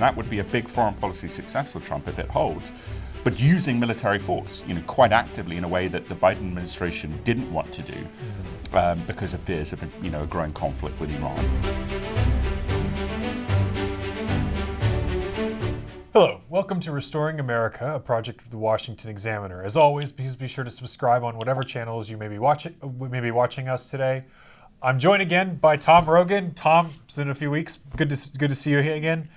and that would be a big foreign policy success for Trump if it holds. But using military force, quite actively in a way that the Biden administration didn't want to do, because of fears of, a growing conflict with Iran. Hello, welcome to Restoring America, a project of the Washington Examiner. As always, please be sure to subscribe on whatever channels you may be watching us today. I'm joined again by Tom Rogan. Tom, it's been a few weeks. Good to see you here again.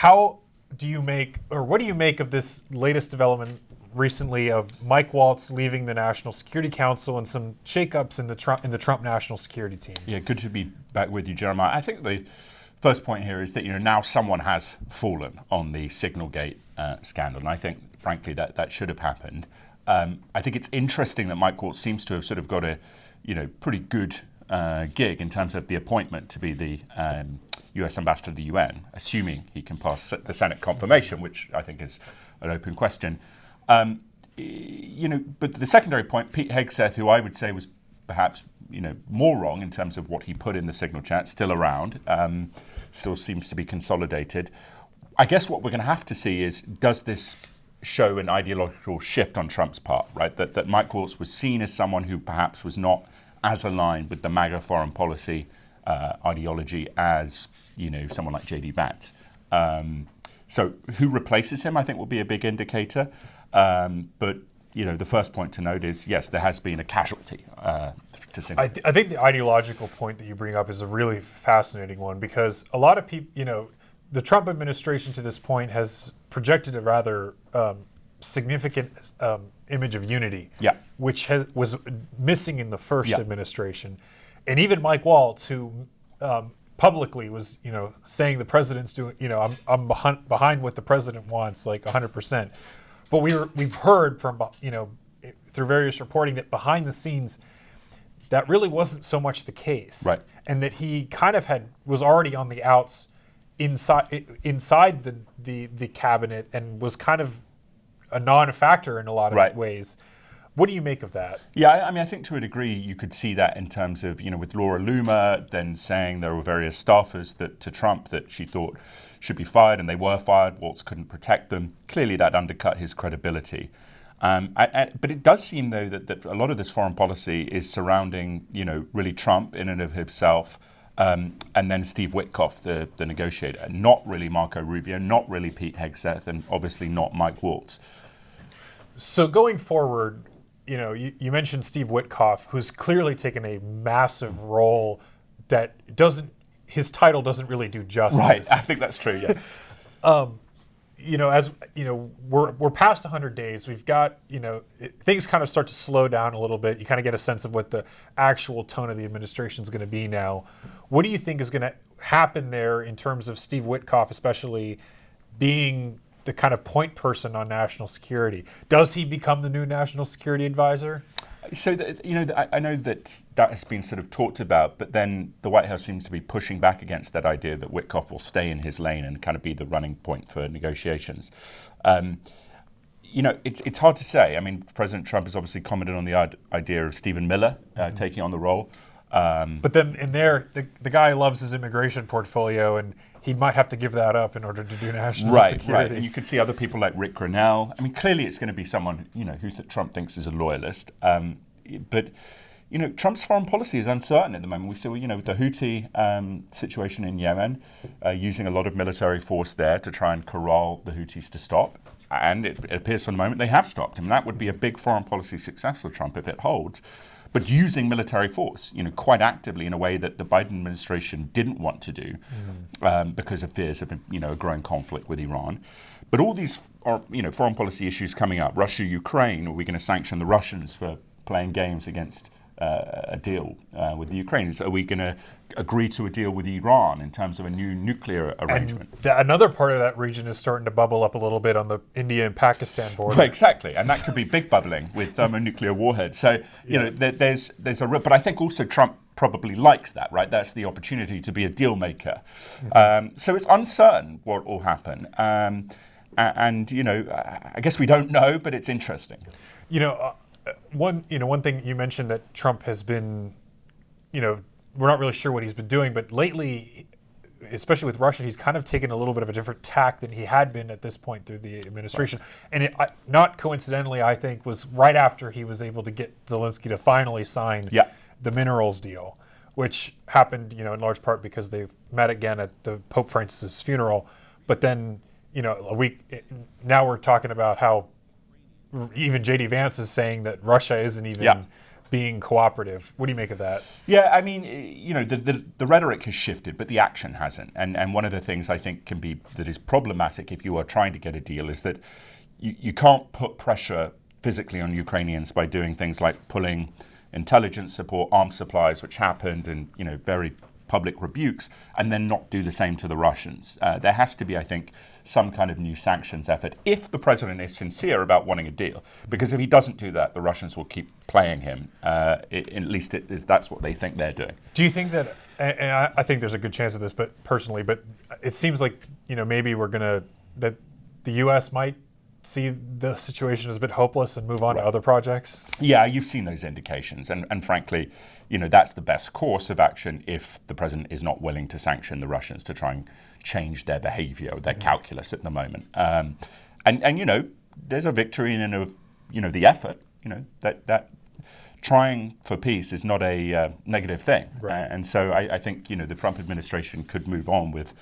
What do you make of this latest development recently of Mike Waltz leaving the National Security Council and some shakeups in the Trump National Security Team? Yeah, good to be back with you, Jeremiah. I think the first point here is that now someone has fallen on the Signalgate scandal, and I think, frankly, that should have happened. I think it's interesting that Mike Waltz seems to have sort of got a pretty good gig in terms of the appointment to be the U.S. ambassador to the UN, assuming he can pass the Senate confirmation, which I think is an open question. But the secondary point, Pete Hegseth, who I would say was perhaps more wrong in terms of what he put in the Signal chat, still around, still seems to be consolidated. I guess what we're going to have to see is, does this show an ideological shift on Trump's part, right? That Mike Waltz was seen as someone who perhaps was not as aligned with the MAGA foreign policy ideology as someone like J.D. Vance. So who replaces him, I think, will be a big indicator. But the first point to note is, yes, there has been a casualty to Signal. I think the ideological point that you bring up is a really fascinating one, because a lot of people, the Trump administration to this point has projected a rather significant image of unity, which was missing in the first administration. And even Mike Waltz, who publicly was, saying the president's doing, I'm behind what the president wants, like 100%. But we've heard from, through various reporting that behind the scenes, that really wasn't so much the case, right? And that he kind of was already on the outs inside the cabinet and was kind of a non-factor in a lot of ways. What do you make of that? Yeah, I think to a degree you could see that in terms of, with Laura Loomer then saying there were various staffers to Trump that she thought should be fired, and they were fired. Waltz couldn't protect them. Clearly that undercut his credibility. But it does seem, though, that a lot of this foreign policy is surrounding, really Trump in and of himself, and then Steve Witkoff, the negotiator. Not really Marco Rubio, not really Pete Hegseth, and obviously not Mike Waltz. So going forward, you mentioned Steve Witkoff, who's clearly taken a massive role that his title doesn't really do justice. Right, I think that's true, yeah. As we're past 100 days. We've got, things kind of start to slow down a little bit. You kind of get a sense of what the actual tone of the administration is going to be now. What do you think is going to happen there in terms of Steve Witkoff, especially being the kind of point person on national security? Does he become the new national security advisor? So, I know that has been sort of talked about, but then the White House seems to be pushing back against that idea that Witkoff will stay in his lane and kind of be the running point for negotiations. It's hard to say. I mean, President Trump has obviously commented on the idea of Stephen Miller taking on the role. But then in there, the guy loves his immigration portfolio, and he might have to give that up in order to do national security. Right. And you could see other people like Rick Grenell. I mean, clearly it's going to be someone, who Trump thinks is a loyalist. But Trump's foreign policy is uncertain at the moment. We see, with the Houthi situation in Yemen, using a lot of military force there to try and corral the Houthis to stop. And it appears for the moment they have stopped. I mean, that would be a big foreign policy success for Trump if it holds. But using military force, quite actively in a way that the Biden administration didn't want to do, because of fears of, a growing conflict with Iran. But all these are, foreign policy issues coming up. Russia, Ukraine, are we going to sanction the Russians for playing games against a deal with the Ukrainians? Are we going to agree to a deal with Iran in terms of a new nuclear arrangement? And another part of that region is starting to bubble up a little bit on the India and Pakistan border. Right, exactly, and that could be big bubbling with thermonuclear warheads. So there's a real, but I think also Trump probably likes that, right? That's the opportunity to be a deal maker. So it's uncertain what will happen, and I guess we don't know, but it's interesting. One thing you mentioned that Trump has been, we're not really sure what he's been doing, but lately especially with Russia, he's kind of taken a little bit of a different tack than he had been at this point through the administration. And it, not coincidentally, I think, was right after he was able to get Zelensky to finally sign the minerals deal, which happened, in large part because they met again at the Pope Francis's funeral. But then, now we're talking about how even J.D. Vance is saying that Russia isn't even being cooperative. What do you make of that? Yeah, I mean, the rhetoric has shifted, but the action hasn't. And one of the things I think that is problematic if you are trying to get a deal is that you can't put pressure physically on Ukrainians by doing things like pulling intelligence support, arms supplies, which happened, and very public rebukes, and then not do the same to the Russians. There has to be, I think, some kind of new sanctions effort if the president is sincere about wanting a deal. Because if he doesn't do that, the Russians will keep playing him. At least that's what they think they're doing. Do you think that, and I think there's a good chance of this, but it seems like, maybe that the U.S. might see the situation as a bit hopeless and move on to other projects? Yeah, you've seen those indications. And frankly, that's the best course of action if the president is not willing to sanction the Russians to try and change their behavior, their calculus at the moment. And there's a victory in the effort, that trying for peace is not a negative thing. Right. And so I think, the Trump administration could move on with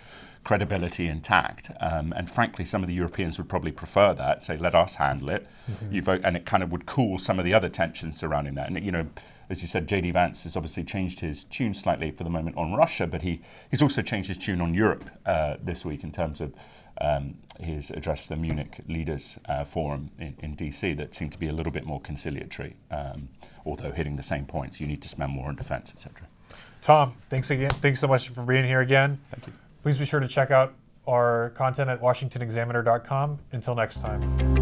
credibility intact. And frankly, some of the Europeans would probably prefer that, say, let us handle it. You vote, and it kind of would cool some of the other tensions surrounding that. And, as you said, J.D. Vance has obviously changed his tune slightly for the moment on Russia, but he's also changed his tune on Europe this week in terms of his address to the Munich Leaders Forum in D.C. that seemed to be a little bit more conciliatory, although hitting the same points. You need to spend more on defense, etc. Tom, thanks again. Thanks so much for being here again. Thank you. Please be sure to check out our content at washingtonexaminer.com. Until next time.